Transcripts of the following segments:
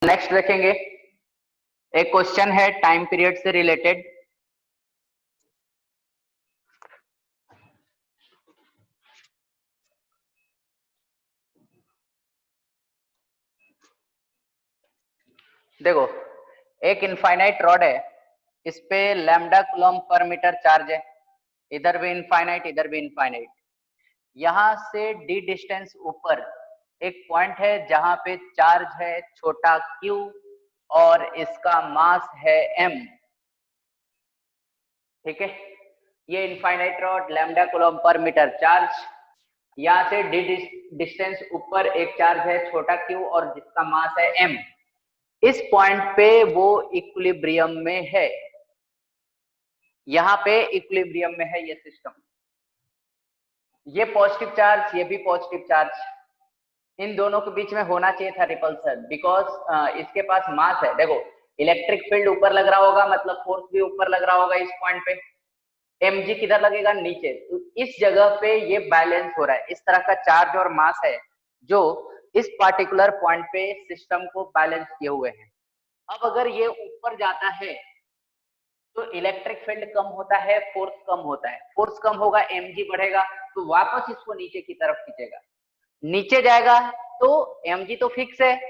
Next देखेंगे, एक question है टाइम पीरियड से रिलेटेड। देखो, एक इनफाइनाइट रॉड है, इस पे lambda coulomb per metre charge है, इधर भी इनफाइनाइट इधर भी इनफाइनाइट। यहां से डी डिस्टेंस ऊपर एक पॉइंट है जहां पे चार्ज है छोटा q और इसका मास है m। ठीक है, ये infinite rod, lambda coulomb per metre charge. यहां से डी डिस्टेंस ऊपर एक चार्ज है छोटा q और जिसका मास है m। इस पॉइंट पे वो इक्विलिब्रियम में है, यहां पे इक्विलिब्रियम में है ये सिस्टम। ये पॉजिटिव चार्ज, ये भी पॉजिटिव चार्ज, इन दोनों के बीच में होना चाहिए था रिपल्सन, बिकॉज इसके पास मास है। देखो, इलेक्ट्रिक फील्ड ऊपर लग रहा होगा, मतलब फोर्स भी ऊपर लग रहा होगा इस पॉइंट पे। mg किधर लगेगा? नीचे। तो इस जगह पे ये बैलेंस हो रहा है, इस तरह का चार्ज और मास है जो इस पार्टिकुलर पॉइंट पे सिस्टम को बैलेंस किए हुए हैं। अब अगर ये ऊपर जाता है तो इलेक्ट्रिक फील्ड कम होता है, फोर्स कम होता है। फोर्स कम होगा, mg बढ़ेगा, तो वापस इसको नीचे की तरफ खींचेगा। नीचे जाएगा तो mg तो फिक्स है,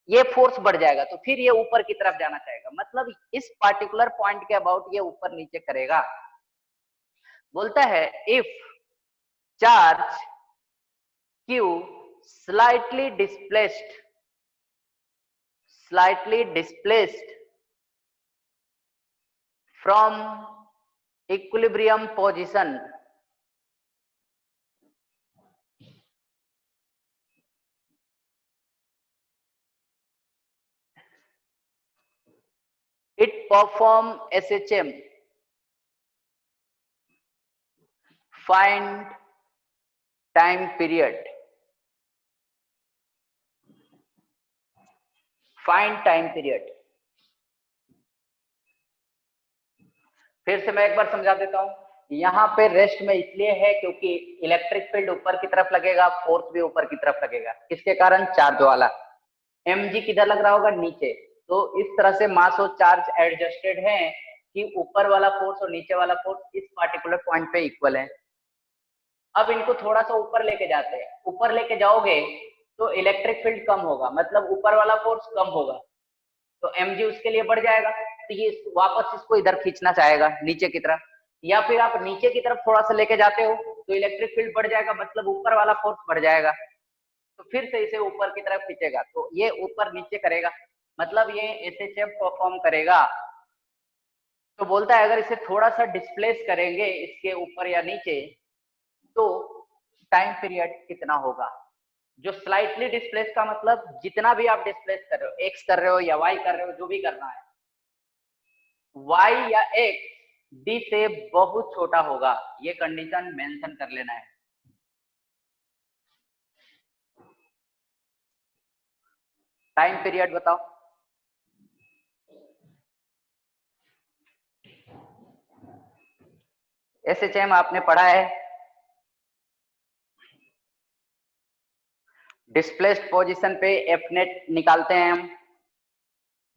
ये फोर्स बढ़ जाएगा तो फिर ये ऊपर की तरफ जाना चाहेगा, मतलब इस पार्टिकुलर पॉइंट के अबाउट ये ऊपर नीचे करेगा। बोलता है if charge q slightly displaced from equilibrium position, it perform SHM. Find time period. Find time period. फिर से मैं एक बार समझा देता हूं। यहाँ पे रेस्ट में इसलिए है क्योंकि इलेक्ट्रिक फील्ड ऊपर की तरफ लगेगा, फोर्स भी ऊपर की तरफ लगेगा, किसके कारण? चार्ज वाला। mg किधर लग रहा होगा? नीचे। तो इस तरह से मास और चार्ज एडजस्टेड है कि ऊपर वाला फोर्स और नीचे वाला फोर्स इस पार्टिकुलर पॉइंट पे इक्वल है। अब इनको थोड़ा सा ऊपर लेके जाते हैं, ऊपर लेके जाओगे तो इलेक्ट्रिक फील्ड कम होगा, मतलब ऊपर वाला फोर्स कम होगा, तो mg उसके लिए बढ़ जाएगा, तो ये वापस इसको इधर खींचना चाहेगा नीचे की तरफ। या फिर आप नीचे की तरफ थोड़ा सा लेके जाते हो तो इलेक्ट्रिक फील्ड बढ़ जाएगा, मतलब ऊपर वाला फोर्स बढ़ जाएगा, तो फिर से इसे ऊपर की तरफ खींचेगा, तो ये ऊपर नीचे करेगा, मतलब ये SHM परफॉर्म करेगा। तो बोलता है अगर इसे थोड़ा सा डिस्प्लेस करेंगे इसके ऊपर या नीचे तो टाइम पीरियड कितना होगा? जो स्लाइटली डिस्प्लेस का मतलब जितना भी आप डिस्प्लेस कर रहे हो, एक्स कर रहे हो या वाई कर रहे हो, जो भी करना है, वाई या एक्स डी से बहुत छोटा होगा, ये कंडीशन मेंशन कर लेना है। टाइम पीरियड बताओ। SHM आपने पढ़ा है, डिस्प्लेस्ड पोजीशन पे एफ नेट निकालते हैं हम,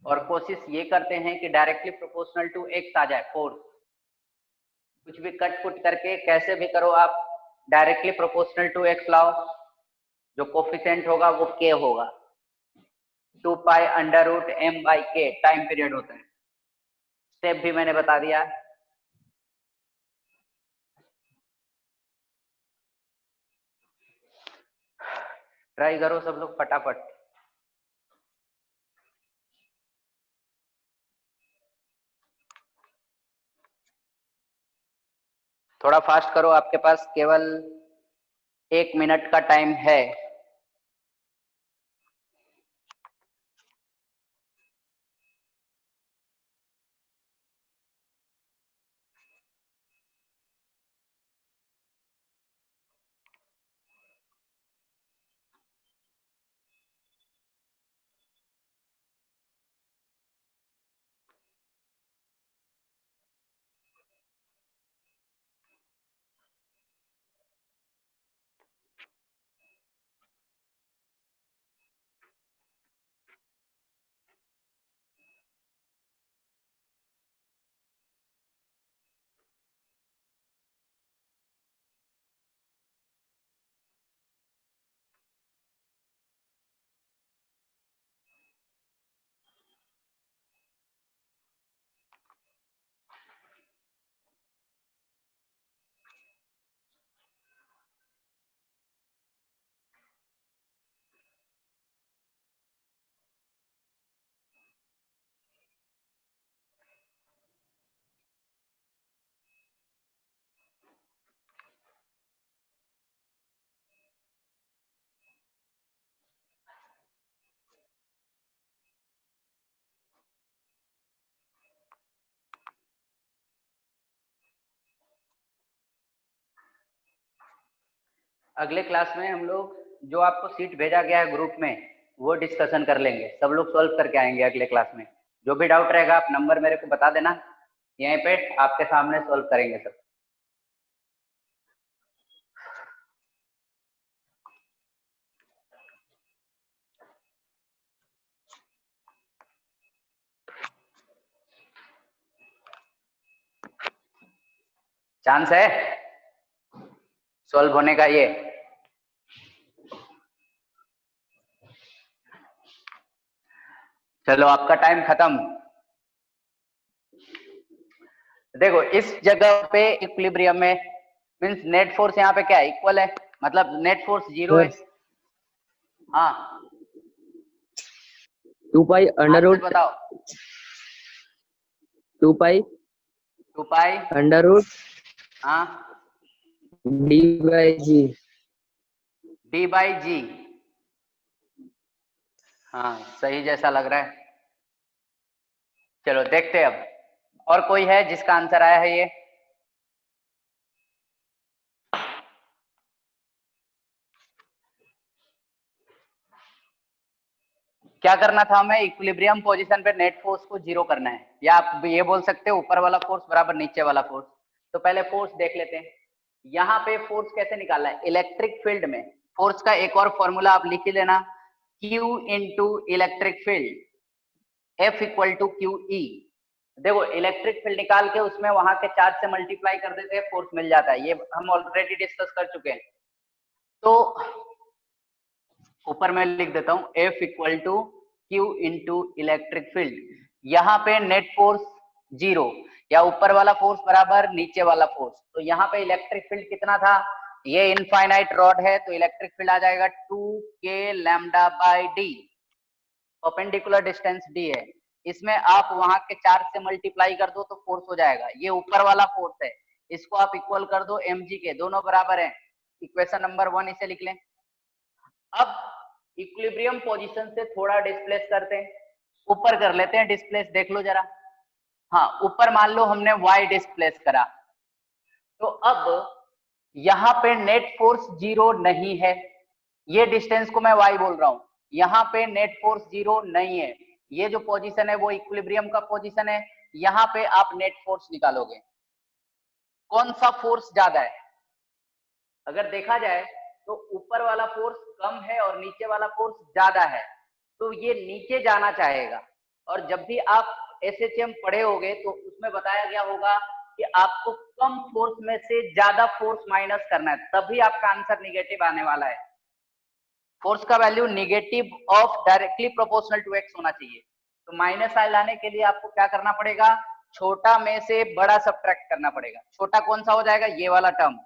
और कोशिश ये करते हैं कि डायरेक्टली प्रोपोर्शनल टू एक्स आ जाए फोर्स। कुछ भी कट कुट करके कैसे भी करो आप, डायरेक्टली प्रोपोर्शनल टू एक्स लाओ, जो कोफिशिएंट होगा वो के होगा, 2 pi under root m by k time period होता है। स्टेप भी मैंने बता दिया। ट्राई करो सब लोग फटाफट। थोड़ा फास्ट करो, आपके पास केवल 1 मिनट का टाइम है। अगले क्लास में हम लोग जो आपको सीट भेजा गया है ग्रुप में वो डिस्कशन कर लेंगे, सब लोग सॉल्व करके आएंगे अगले क्लास में। जो भी डाउट रहेगा आप नंबर मेरे को बता देना, यहीं पे आपके सामने सॉल्व करेंगे सब। चांस है सॉल्व होने का ये? चलो आपका टाइम खत्म। देखो इस जगह पे इक्विलिब्रियम में मींस नेट फोर्स यहाँ पे क्या है, इक्वल है, मतलब नेट फोर्स 0 है। हाँ 2 पाई अंडर आंसर रूट बताओ। 2 पाई 2 पाई अंडर रूट हाँ D by G. D by G. हाँ सही जैसा लग रहा है। चलो देखते हैं अब, और कोई है जिसका आंसर आया है ये? क्या करना था हमें? इक्विलिब्रियम पोजीशन पे नेट फोर्स को 0 करना है, या आप ये बोल सकते हो ऊपर वाला फोर्स बराबर नीचे वाला फोर्स। तो पहले फोर्स देख लेते हैं। यहाँ पे फोर्स कैसे निकालना है? इलेक्ट्रिक फील्ड में फोर्स का एक और फॉर्मूला आप लिख ही लेना, Q into electric field F equal to Q E. देखो इलेक्ट्रिक फील्ड निकाल के उसमें वहां के चार्ज से मल्टीप्लाई कर देते हैं, फोर्स मिल जाता है, ये हम ऑलरेडी डिस्कस कर चुके हैं। तो ऊपर मैं लिख देता हूं F equal to Q into electric field. यहाँ पे नेट फोर्स 0 या ऊपर वाला फोर्स बराबर नीचे वाला फोर्स। तो यहाँ पे इलेक्ट्रिक फील्ड कितना था? ये इनफाइनाइट रॉड है तो इलेक्ट्रिक फील्ड आ जाएगा 2k lambda by D. Perpendicular distance D है, इसमें आप वहां के चार्ज से मल्टीप्लाई कर दो तो फोर्स हो जाएगा। ये ऊपर वाला फोर्स है, इसको आप इक्वल कर दो mg के, दोनों बराबर हैं। इक्वेशन नंबर 1 इसे लिख लें। अब इक्विलिब्रियम पोजीशन से थोड़ा डिस्प्लेस करते हैं, ऊपर कर लेते हैं डिस्प्लेस, देख लो जरा। हाँ ऊपर मान लो हमने y डिस्प्लेस करा, तो अब यहाँ पे नेट फोर्स 0 नहीं है, ये डिस्टेंस को मैं y बोल रहा हूं। यहाँ पे नेट फोर्स 0 नहीं है, ये जो पोजीशन है वो इक्विलिब्रियम का पोजीशन है। यहाँ पे आप नेट फोर्स निकालोगे, कौन सा फोर्स ज्यादा है? अगर देखा जाए तो ऊपर वाला फोर्स कम है और नीचे वाला फोर्स ज्यादा है, तो ये नीचे जाना चाहेगा। और जब भी आप एसएचएम पढ़े होगे तो उसमें बताया गया होगा कि आपको कम फोर्स में से ज्यादा फोर्स माइनस करना है, तभी आपका आंसर निगेटिव आने वाला है। फोर्स का value negative of directly proportional to X होना चाहिए। तो माइनस आई लाने के लिए आपको क्या करना पड़ेगा? छोटा में से बड़ा सब्ट्रैक्ट करना पड़ेगा। छोटा कौन सा हो जाएगा? ये वाला टर्म,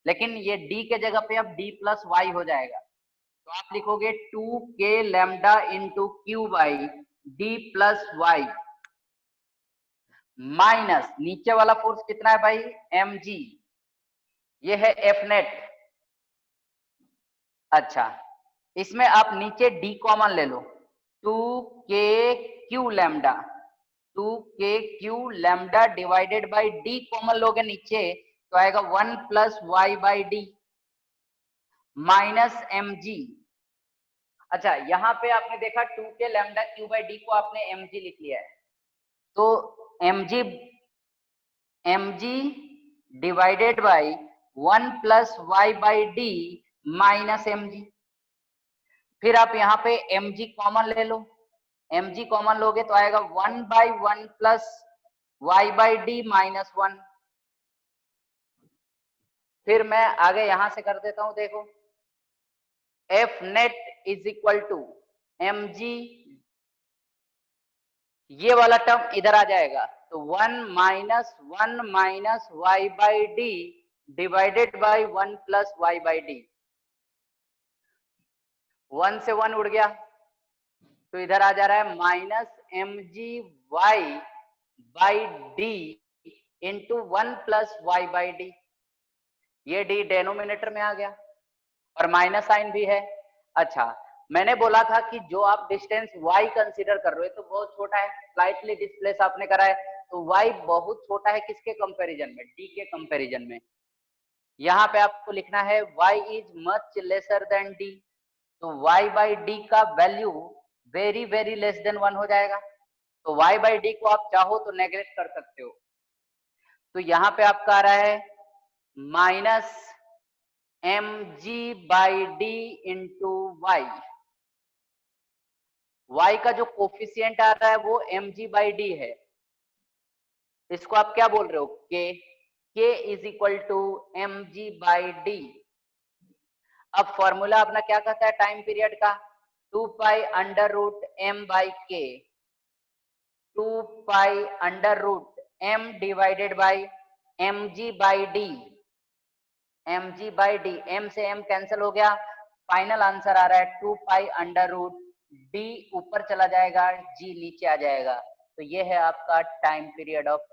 लेकिन ये d के जगह पे अब d प्लस वाई हो जाएगा। तो आप लिखोगे 2k lambda into Q by D plus Y minus नीचे वाला फोर्स कितना है भाई? mg, ये है एफ नेट। अच्छा इसमें आप नीचे d कॉमन ले लो, 2k lambda, 2k lambda divided by d common लोगे नीचे तो आएगा 1 plus Y by D minus mg। अच्छा यहाँ पे आपने देखा 2k lambda Q by D को आपने mg लिख लिया है, तो mg divided by 1 plus Y by D minus mg। फिर आप यहाँ पे mg कॉमन ले लो, mg कॉमन लोगे तो आएगा 1 by 1 plus Y by D minus 1। फिर मैं आगे यहां से कर देता हूं, देखो F net is equal to mg, ये वाला टर्म इधर आ जाएगा, तो 1 minus Y by D divided by 1 plus Y by D. 1 से 1 उड़ गया तो इधर आ जा रहा है minus mg Y by D into 1 plus Y by D. ये डी डेनोमिनेटर में आ गया और माइनस साइन भी है। अच्छा मैंने बोला था कि जो आप डिस्टेंस y कंसीडर कर रहे हो तो बहुत छोटा है, स्लाइटली डिस्प्लेस आपने करा है, तो y बहुत छोटा है किसके कंपैरिजन में? d के कंपैरिजन में। यहाँ पे आपको लिखना है y is much lesser than d, तो y बाई डी का value very very less than 1 हो जाएगा। तो y बाई डी को आप चाहो तो नेग्लेक्ट कर सकते हो। तो यहाँ पे आपका आ रहा है minus M G by D into Y. y का जो कोफिशियंट आ रहा है वो एम जी बाई डी है। इसको आप क्या बोल रहे हो, k is equal to M G by D. अब फॉर्मूला अपना क्या कहता है टाइम पीरियड का, 2 pi under root M by K, 2 pi under root M divided by M G by D. M G by D, M से M cancel हो गया, final answer आ रहा है 2 पाई अंडर रूट डी ऊपर चला जाएगा, जी नीचे आ जाएगा। तो ये है आपका टाइम पीरियड ऑफ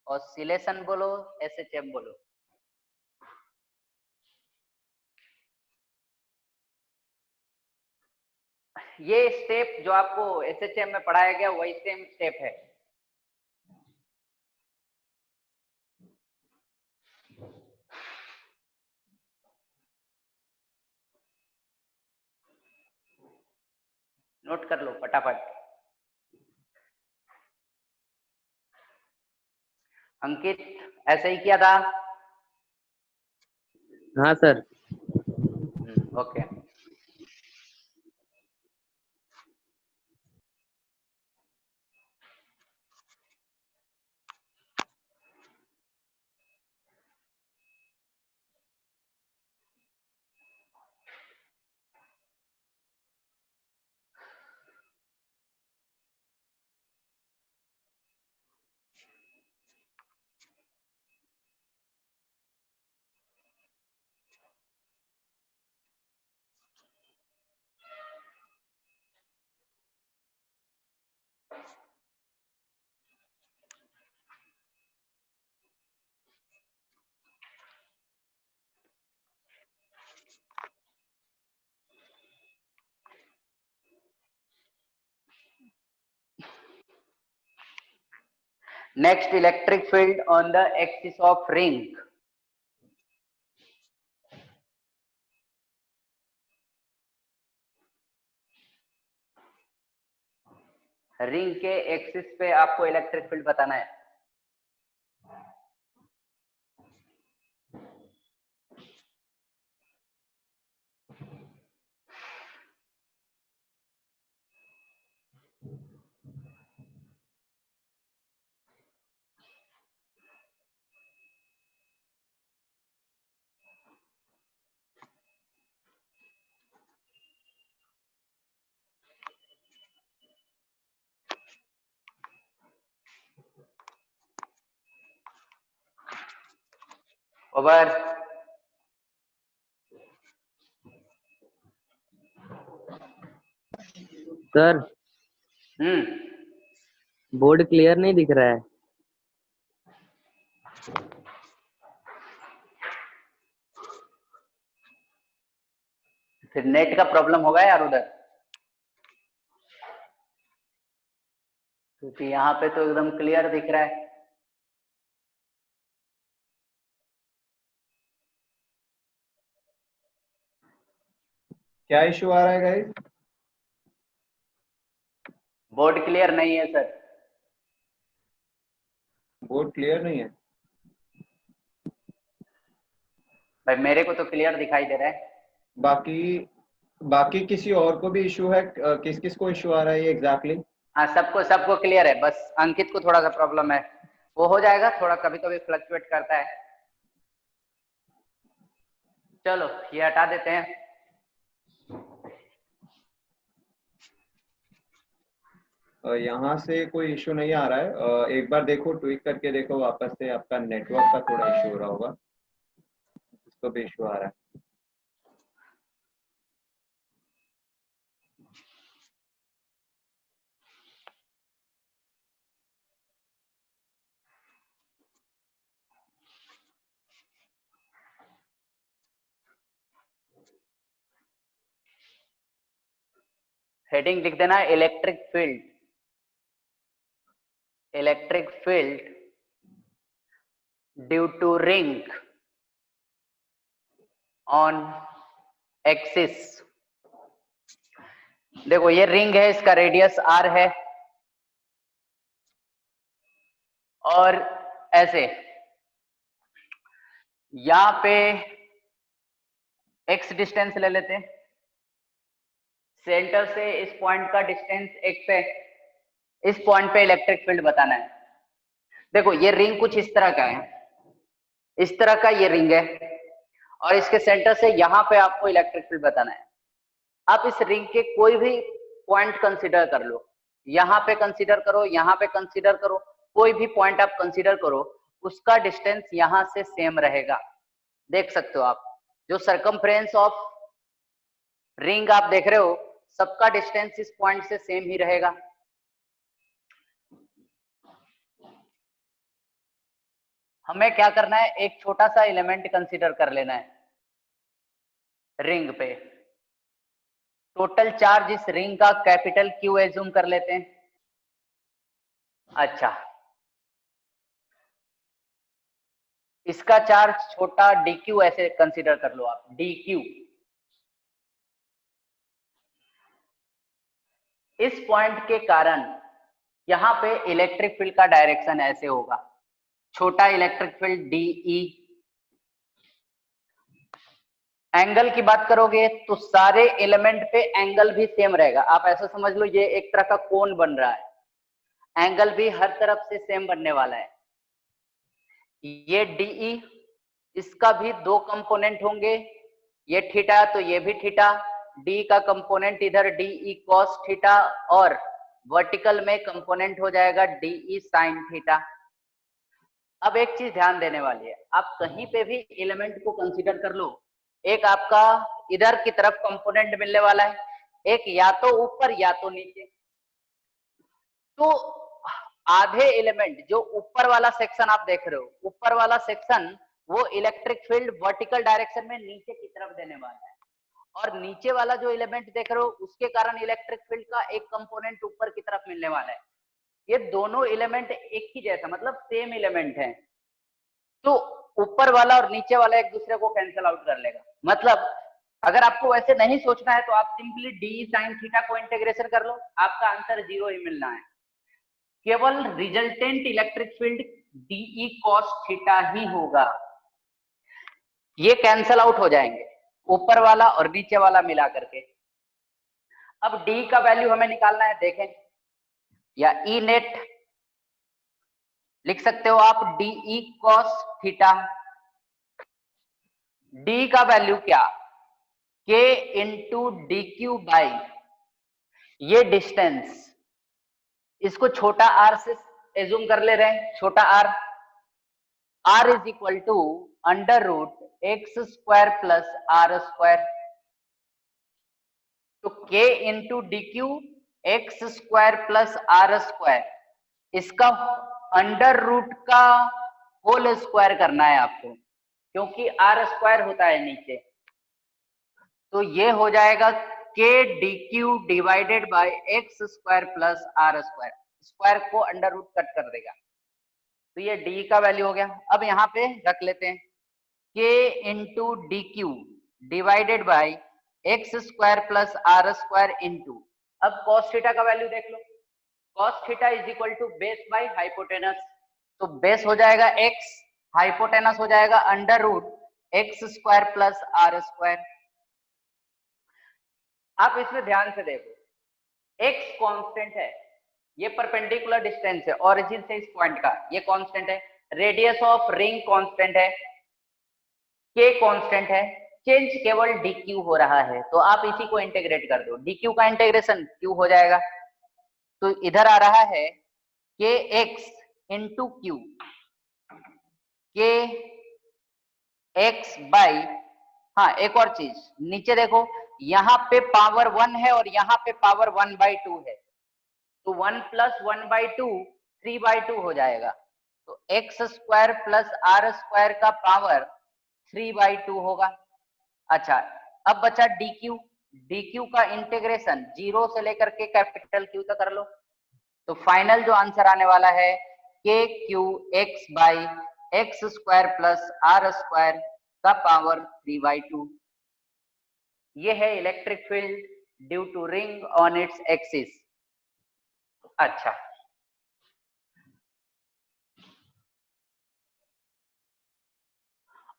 ऑसिलेशन बोलो, एसएचएम बोलो। ये स्टेप जो आपको एसएचएम में पढ़ाया गया वही सेम स्टेप है। नोट कर लो फटाफट। अंकित ऐसे ही किया था? हाँ sir. Okay. Next, electric field on the axis of ring. Ring के एक्सिस पे आपको इलेक्ट्रिक फील्ड बताना है। ओवर। सर बोर्ड क्लियर नहीं दिख रहा है। फिर नेट का प्रॉब्लम होगा यार उधर, क्योंकि यहाँ पे तो एकदम क्लियर दिख रहा है। क्या इशू आ रहा है गाइस? बोर्ड क्लियर नहीं है सर। बोर्ड क्लियर नहीं है? भाई मेरे को तो क्लियर दिखाई दे रहा है। बाकी बाकी किसी और को भी इशू है? किस किस को इशू आ रहा है ये एग्जैक्टली? हाँ सबको सबको क्लियर है, बस अंकित को थोड़ा सा प्रॉब्लम है। वो हो जाएगा, थोड़ा कभी कभी फ्लक्चुएट करता है। चलो ये हटा देते हैं। यहाँ से कोई इशू नहीं आ रहा है। एक बार देखो, ट्वीट करके देखो वापस से, आपका नेटवर्क का थोड़ा इशू हो रहा होगा, इसको भी इशू आ रहा है। हेडिंग लिख देना electric field. Electric field due to ring on axis. देखो ये रिंग है, इसका रेडियस r है, और ऐसे यहां पे x डिस्टेंस ले लेते हैं, सेंटर से इस पॉइंट का डिस्टेंस x है, इस पॉइंट पे इलेक्ट्रिक फील्ड बताना है। देखो ये रिंग कुछ इस तरह का है, इस तरह का ये रिंग है, और इसके सेंटर से यहां पे आपको इलेक्ट्रिक फील्ड बताना है। आप इस रिंग के कोई भी पॉइंट कंसीडर कर लो, यहां पे कंसीडर करो, यहां पे कंसीडर करो, कोई भी पॉइंट आप कंसीडर करो, उसका डिस्टेंस यहां से सेम रहेगा। देख सकते हो आप, जो सरकमफ्रेंस ऑफ रिंग आप देख रहे हो, सबका डिस्टेंस इस पॉइंट से सेम ही रहेगा। हमें क्या करना है, एक छोटा सा एलिमेंट कंसीडर कर लेना है रिंग पे। टोटल चार्ज इस रिंग का कैपिटल Q एज्यूम कर लेते हैं। अच्छा, इसका चार्ज छोटा dq ऐसे कंसीडर कर लो आप, dq। इस पॉइंट के कारण यहां पे इलेक्ट्रिक फील्ड का डायरेक्शन ऐसे होगा, छोटा इलेक्ट्रिक फील्ड dE। एंगल की बात करोगे तो सारे एलिमेंट पे एंगल भी सेम रहेगा। आप ऐसा समझ लो ये एक तरह का कोन बन रहा है, एंगल भी हर तरफ से सेम बनने वाला है। ये dE, इसका भी दो कंपोनेंट होंगे, ये थीटा तो ये भी थीटा, d का कंपोनेंट इधर dE cos थीटा, और वर्टिकल में कंपोनेंट हो जाएगा dE sin थीटा। अब एक चीज ध्यान देने वाली है, आप कहीं पे भी एलिमेंट को कंसीडर कर लो, एक आपका इधर की तरफ कंपोनेंट मिलने वाला है, एक या तो ऊपर या तो नीचे। तो आधे एलिमेंट, जो ऊपर वाला सेक्शन आप देख रहे हो, ऊपर वाला सेक्शन वो इलेक्ट्रिक फील्ड वर्टिकल डायरेक्शन में नीचे की तरफ देने वाला है, और नीचे वाला जो एलिमेंट देख रहे हो उसके कारण इलेक्ट्रिक फील्ड का एक कंपोनेंट ऊपर की तरफ मिलने वाला है। ये दोनों एलिमेंट एक ही जैसा, मतलब सेम एलिमेंट है, तो ऊपर वाला और नीचे वाला एक दूसरे को कैंसिल आउट कर लेगा। मतलब अगर आपको वैसे नहीं सोचना है तो आप सिंपली डी साइन थीटा को इंटीग्रेशन कर लो, आपका आंसर 0 ही मिलना है। केवल resultant electric field DE cos theta ही होगा, ये कैंसिल आउट हो जाएंगे ऊपर वाला और नीचे वाला मिला करके। अब डी का वैल्यू हमें निकालना है, देखें, या ई नेट लिख सकते हो आप, डीई कॉस थीटा। डी का वैल्यू क्या, k into D Q by ये डिस्टेंस, इसको छोटा r से एज्यूम कर ले रहे हैं, छोटा r, r is equal to under root X square plus R square. तो k into D Q X square plus R square, इसका अंडर रूट का होल स्क्वायर करना है आपको, क्योंकि आर स्क्वायर होता है नीचे। तो ये हो जाएगा k D Q divided by X square plus R square, square को अंडर रूट कट कर देगा, तो ये d का वैल्यू हो गया। अब यहाँ पे रख लेते हैं k into D Q divided by X square plus R square into, अब cos थीटा का वैल्यू देख लो, cos theta is equal to base by hypotenuse, तो बेस हो जाएगा x, हाइपोटेनस हो जाएगा under root X square plus R square. आप इसमें ध्यान से देखो, x कांस्टेंट है, ये परपेंडिकुलर डिस्टेंस है ओरिजिन से इस पॉइंट का, ये कांस्टेंट है, रेडियस ऑफ रिंग कांस्टेंट है, k कांस्टेंट है, चेंज केवल dq हो रहा है, तो आप इसी को इंटीग्रेट कर दो, dq का इंटीग्रेशन q हो जाएगा, तो इधर आ रहा है kx into Q, kx by, हाँ एक और चीज नीचे देखो, यहाँ पे पावर 1 है और यहाँ पे पावर 1/2 है, तो 1 प्लस 1/2 3/2 हो जाएगा, तो X square plus R square का पावर 3/2 होगा। अच्छा, अब बचा dq, dq का इंटीग्रेशन 0 से लेकर के कैपिटल Q तक कर लो, तो फाइनल जो आंसर आने वाला है k q x by X square plus R square का पावर 3/2। ये है electric field due to ring on its axis. अच्छा,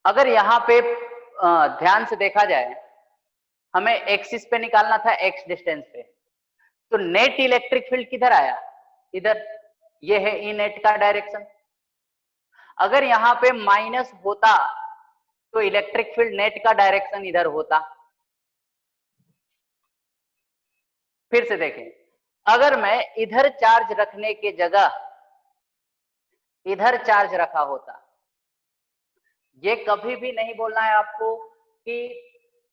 अगर यहाँ पे ध्यान से देखा जाए, हमें एक्सिस पे निकालना था, एक्स डिस्टेंस पे, तो नेट इलेक्ट्रिक फील्ड किधर आया? इधर। ये है ई नेट का डायरेक्शन। अगर यहाँ पे माइनस होता तो इलेक्ट्रिक फील्ड नेट का डायरेक्शन इधर होता। फिर से देखें, अगर मैं इधर चार्ज रखने के जगह इधर चार्ज रखा होता, ये कभी भी नहीं बोलना है आपको कि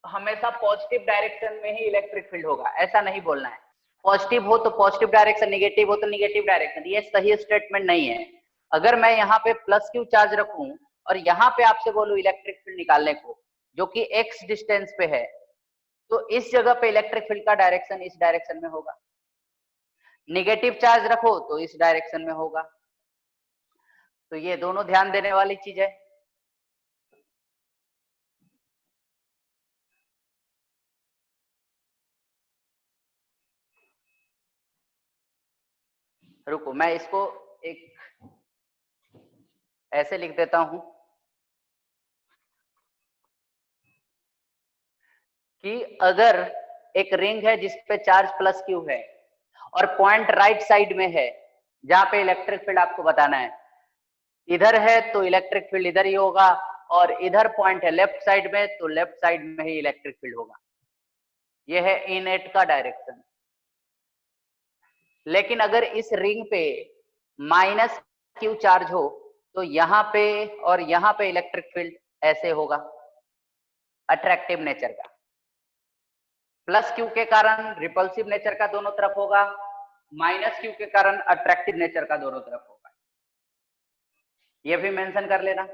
हमेशा पॉजिटिव डायरेक्शन में ही इलेक्ट्रिक फील्ड होगा, ऐसा नहीं बोलना है। पॉजिटिव हो तो पॉजिटिव डायरेक्शन, निगेटिव हो तो निगेटिव डायरेक्शन, ये सही स्टेटमेंट नहीं है। अगर मैं यहाँ पे प्लस क्यू चार्ज रखूं और यहाँ पे आपसे बोलूं इलेक्ट्रिक फील्ड निकालने को, जो कि एक्स डिस्टेंस पे है, तो इस जगह पे इलेक्ट्रिक फील्ड का डायरेक्शन इस डायरेक्शन में होगा। निगेटिव चार्ज रखो तो इस डायरेक्शन में होगा। तो ये दोनों ध्यान देने वाली चीज है। रुको, मैं इसको एक ऐसे लिख देता हूं कि अगर एक रिंग है जिसपे चार्ज प्लस क्यू है और पॉइंट राइट साइड में है, जहां पे इलेक्ट्रिक फील्ड आपको बताना है, इधर है तो इलेक्ट्रिक फील्ड इधर ही होगा, और इधर पॉइंट है लेफ्ट साइड में तो लेफ्ट साइड में ही इलेक्ट्रिक फील्ड होगा। यह है ई नेट का डायरेक्शन। लेकिन अगर इस रिंग पे माइनस क्यू चार्ज हो तो यहाँ पे और यहाँ पे इलेक्ट्रिक फील्ड ऐसे होगा, अट्रैक्टिव नेचर का। प्लस क्यू के कारण रिपल्सिव नेचर का दोनों तरफ होगा, माइनस क्यू के कारण अट्रैक्टिव नेचर का दोनों तरफ होगा। ये भी मेंशन कर लेना।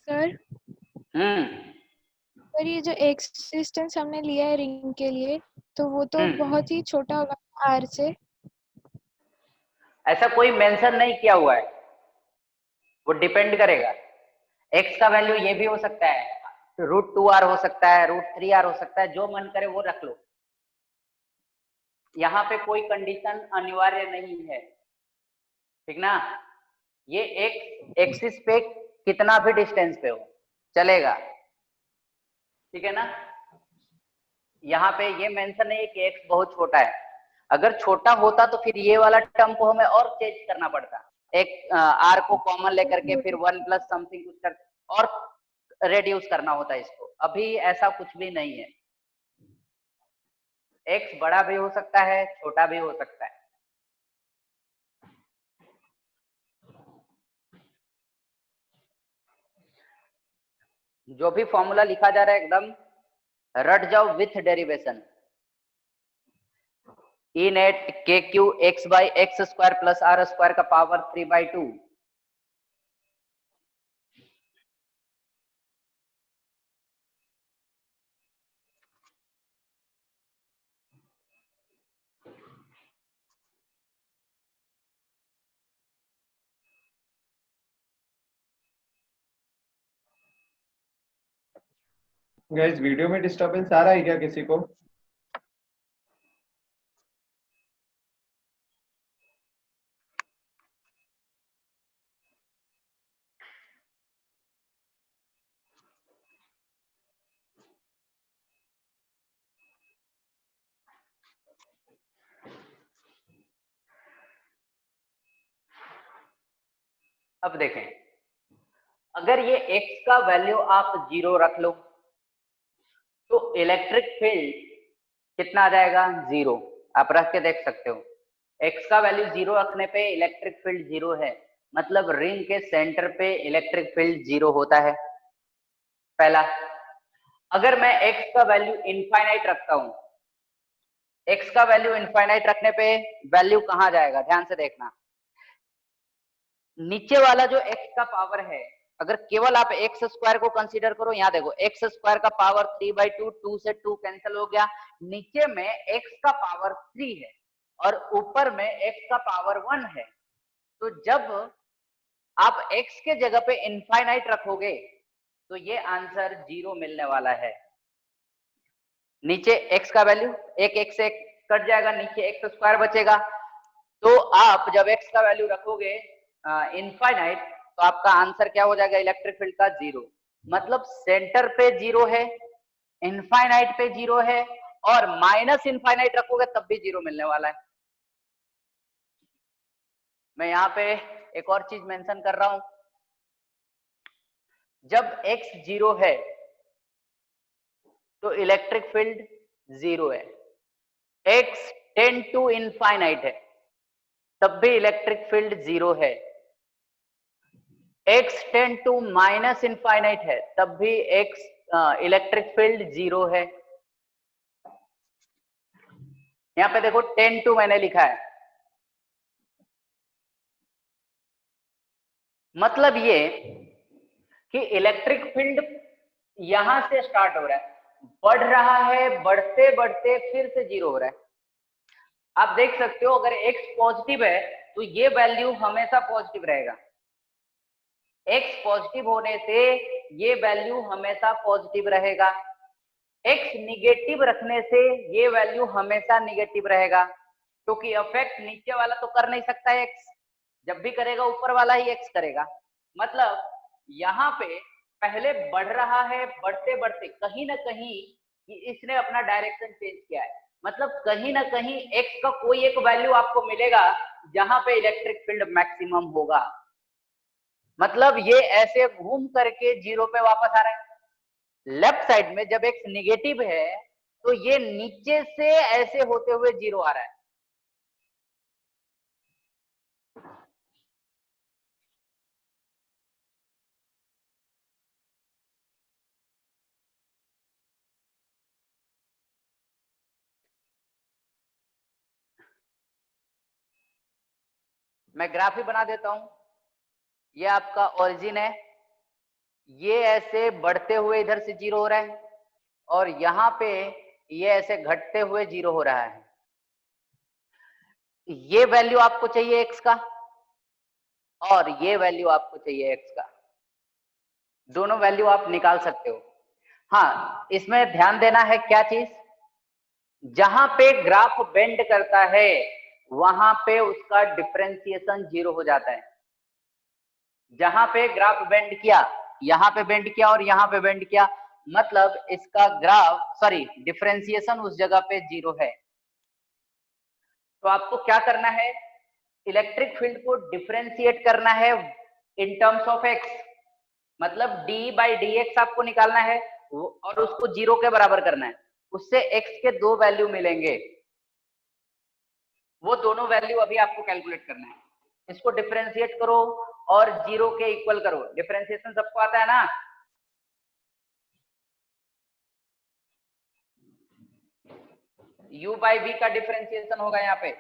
सर हम्म, ये जो एक्स डिस्टेंस हमने लिया है रिंग के लिए, तो वो तो बहुत ही छोटा होगा आर से। ऐसा कोई मेंशन नहीं किया हुआ है, वो डिपेंड करेगा। एक्स का वैल्यू ये भी हो सकता है, √2r हो सकता है, √3r हो सकता है, जो मन करे वो रख लो। यहाँ पे कोई कंडीशन अनिवार्य नहीं है, ठीक ना। ये एक्सिस पे कितना भी डिस्टेंस पे हो चलेगा, ठीक है ना। यहाँ पे ये मेंशन नहीं है कि एक्स बहुत छोटा है। अगर छोटा होता तो फिर ये वाला टर्म को हमें और चेंज करना पड़ता, एक आर को कॉमन लेकर के फिर 1 प्लस समथिंग कुछ कर और रेड्यूस करना होता है इसको। अभी ऐसा कुछ भी नहीं है, एक्स बड़ा भी हो सकता है, छोटा भी हो सकता है। जो भी फॉर्मूला लिखा जा रहा है एकदम रट जाओ with derivation. E net K Q X by X square plus R square का पावर 3/2। गाइस वीडियो में डिस्टरबेंस आ रहा है क्या किसी को? अब देखें, अगर ये x का वैल्यू आप 0 रख लो तो इलेक्ट्रिक फील्ड कितना आ जाएगा? 0। आप रख के देख सकते हो, x का वैल्यू 0 रखने पे इलेक्ट्रिक फील्ड 0 है, मतलब रिंग के सेंटर पे इलेक्ट्रिक फील्ड 0 होता है, पहला। अगर मैं x का वैल्यू इनफाइनाइट रखता हूं, x का वैल्यू इनफाइनाइट रखने पे वैल्यू कहां जाएगा? ध्यान से देखना, नीचे वाला जो x का पावर है, अगर केवल आप एक्स स्क्वायर को कंसीडर करो, यहाँ देखो एक्स स्क्वायर का पावर 3/2, 2 से 2 कैंसिल हो गया, नीचे में x का पावर 3 है और ऊपर में x का पावर 1 है। तो जब आप x के जगह पे इनफाइनाइट रखोगे तो ये आंसर 0 मिलने वाला है। नीचे x का वैल्यू एक x से कट जाएगा, नीचे x स्क्वायर बचेगा। तो आप जब x का वैल्यू रखोगे इनफाइनाइट तो आपका आंसर क्या हो जाएगा इलेक्ट्रिक फील्ड का 0। मतलब सेंटर पे 0 है, इनफाइनाइट पे 0 है और माइनस इनफाइनाइट रखोगे तब भी 0 मिलने वाला है। मैं यहाँ पे एक और चीज मेंशन कर रहा हूं, जब x 0 है तो इलेक्ट्रिक फील्ड 0 है, x टेंड टू इनफाइनाइट है तब भी इलेक्ट्रिक फील्ड 0 है, x tend to minus infinite है तब भी x इलेक्ट्रिक फील्ड 0 है। यहाँ पे देखो 10 टू मैंने लिखा है, मतलब ये कि इलेक्ट्रिक फील्ड यहां से स्टार्ट हो रहा है, बढ़ रहा है, बढ़ते बढ़ते फिर से 0 हो रहा है। आप देख सकते हो अगर x पॉजिटिव है तो ये वैल्यू हमेशा पॉजिटिव रहेगा, x पॉजिटिव होने से ये वैल्यू हमेशा पॉजिटिव रहेगा, x निगेटिव रखने से ये वैल्यू हमेशा निगेटिव रहेगा, क्योंकि अफेक्ट नीचे वाला तो कर नहीं सकता है x, जब भी करेगा ऊपर वाला ही x करेगा। मतलब यहाँ पे पहले बढ़ रहा है, बढ़ते बढ़ते कहीं ना कहीं इसने अपना डायरेक्शन चेंज किया है, मतलब कहीं ना कहीं x का कोई एक वैल्यू आपको मिलेगा जहां पे इलेक्ट्रिक फील्ड मैक्सिमम होगा। मतलब ये ऐसे घूम करके 0 पे वापस आ रहा है। लेफ्ट साइड में जब x निगेटिव है तो ये नीचे से ऐसे होते हुए 0 आ रहा है। मैं ग्राफ ही बना देता हूं, ये आपका ओरिजिन है, ये ऐसे बढ़ते हुए इधर से 0 हो रहा है और यहाँ पे ये ऐसे घटते हुए 0 हो रहा है। ये वैल्यू आपको चाहिए x का और ये वैल्यू आपको चाहिए x का, दोनों वैल्यू आप निकाल सकते हो। हाँ, इसमें ध्यान देना है क्या चीज, जहां पे ग्राफ बेंड करता है वहां पे उसका डिफरेंशिएशन 0 हो जाता है। जहां पे ग्राफ बेंड किया, यहां पे बेंड किया और यहां पे बेंड किया, मतलब इसका डिफरेंशिएशन उस जगह पे 0 है। तो आपको क्या करना है, इलेक्ट्रिक फील्ड को डिफरेंशिएट करना है इन टर्म्स ऑफ x, मतलब d/dx आपको निकालना है और उसको 0 के बराबर करना है, उससे x के दो वैल्यू मिलेंगे, वो दोनों वैल्यू अभी आपको कैलकुलेट करना है। इसको डिफरेंशिएट करो और 0 के इक्वल करो, डिफरेंशिएशन सबको आता है ना, u/v का डिफरेंशिएशन होगा, यहाँ पे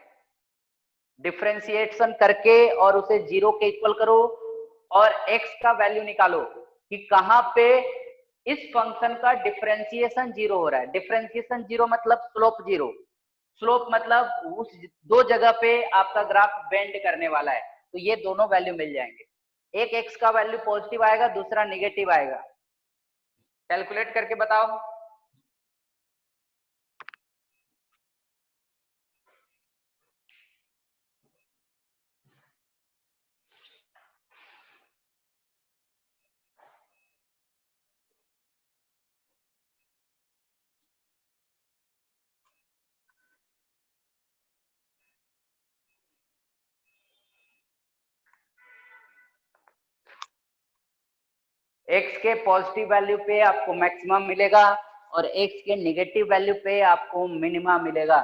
डिफरेंशिएशन करके और उसे 0 के इक्वल करो और x का वैल्यू निकालो कि कहां पे इस फंक्शन का डिफरेंशिएशन 0 हो रहा है। डिफरेंशिएशन 0 मतलब स्लोप 0, स्लोप मतलब उस दो जगह पे आपका ग्राफ बेंड करने वाला है, तो ये दोनों वैल्यू मिल जाएंगे, एक x का वैल्यू पॉजिटिव आएगा, दूसरा निगेटिव आएगा। कैलकुलेट करके बताओ। x के पॉजिटिव वैल्यू पे आपको मैक्सिमम मिलेगा और x के निगेटिव वैल्यू पे आपको मिनिमा मिलेगा।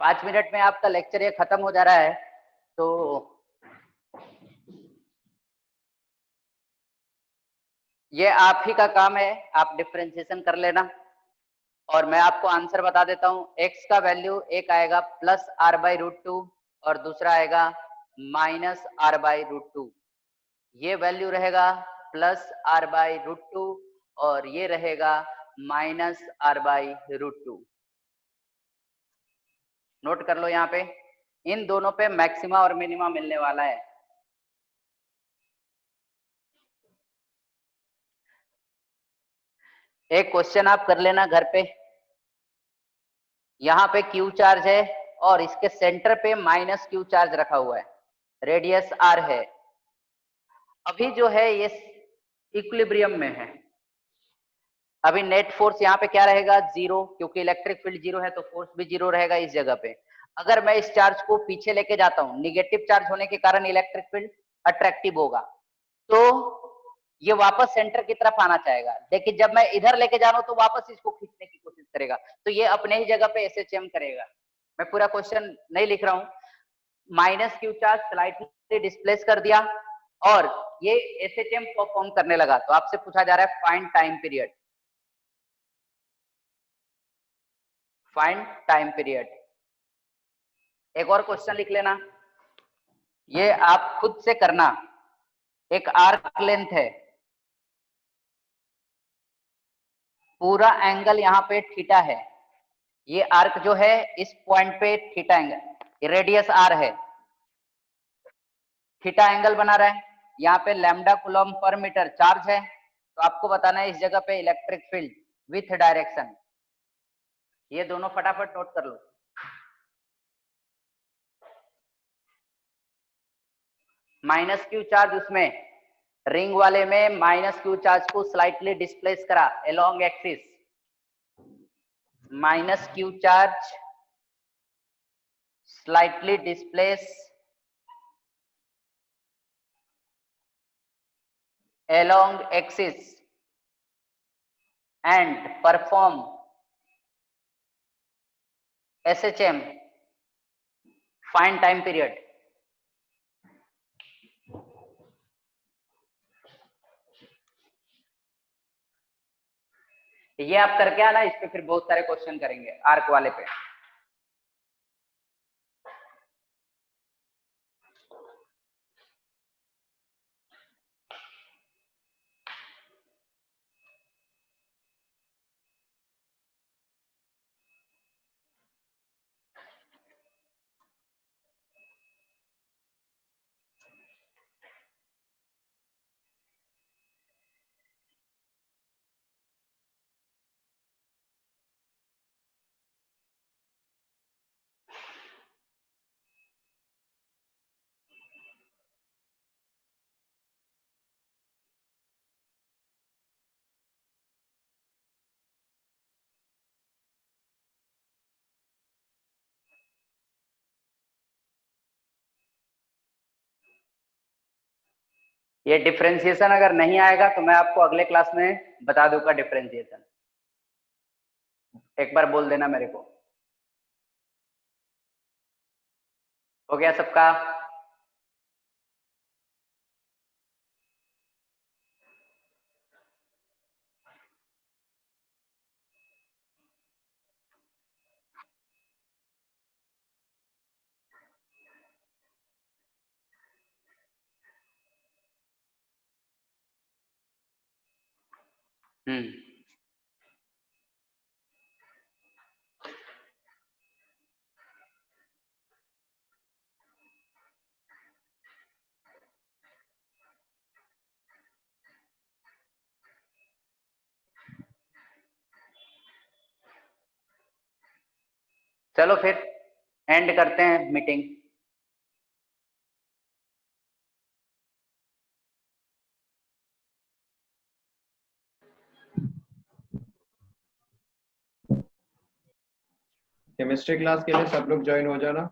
5 मिनट में आपका लेक्चर ये खत्म हो जा रहा है, तो ये आप ही का काम है, आप डिफरेंशिएशन कर लेना और मैं आपको आंसर बता देता हूं। x का वैल्यू एक आएगा +r/√2 और दूसरा आएगा -r/√2। ये वैल्यू रहेगा +r/√2 और ये रहेगा -r/√2। नोट कर लो यहाँ पे, इन दोनों पे मैक्सिमा और मिनिमा मिलने वाला है। एक क्वेश्चन आप कर लेना घर पे। यहाँ पे Q चार्ज है और इसके सेंटर पे -Q चार्ज रखा हुआ है, रेडियस R है। अभी जो है ये इक्विलिब्रियम में है। अभी नेट फोर्स यहाँ पे क्या रहेगा, 0, क्योंकि इलेक्ट्रिक फील्ड 0 है तो फोर्स भी 0 रहेगा इस जगह पे। अगर मैं इस चार्ज को पीछे लेके जाता हूँ, निगेटिव चार्ज होने के कारण इलेक्ट्रिक फील्ड अट्रैक्टिव होगा, तो ये वापस सेंटर की तरफ आना चाहेगा। लेकिन जब मैं इधर लेके जा रहा हूं तो वापस इसको खींचने की कोशिश करेगा, तो ये अपने ही जगह पे SHM करेगा। मैं पूरा क्वेश्चन नहीं लिख रहा हूं। -Q चार्ज स्लाइटली डिस्प्लेस कर दिया और ये SHM परफॉर्म करने लगा, तो आपसे पूछा जा रहा है find time period. Find time period. एक और क्वेश्चन लिख लेना, ये आप खुद से करना। एक आर्क लेंथ है, पूरा एंगल यहाँ पे थीटा है, ये आर्क जो है इस पॉइंट पे थीटा एंगल, रेडियस r है, थीटा एंगल बना रहा है। यहाँ पे lambda coulomb per metre charge है, तो आपको बताना है इस जगह पे इलेक्ट्रिक फील्ड विथ डायरेक्शन। ये दोनों फटाफट नोट कर लो। -Q चार्ज उसमें रिंग वाले में -Q चार्ज को स्लाइटली डिस्प्लेस करा along axis. -Q charge slightly displace along axis and perform SHM, find time period। ये आप करके आना, इस पे फिर बहुत सारे क्वेश्चन करेंगे आर्क वाले पे। ये डिफरेंशिएशन अगर नहीं आएगा तो मैं आपको अगले क्लास में बता दूंगा डिफरेंशिएशन, एक बार बोल देना मेरे को। हो गया सबका? चलो फिर एंड करते हैं मीटिंग। केमिस्ट्री क्लास के लिए सब लोग ज्वाइन हो जाना।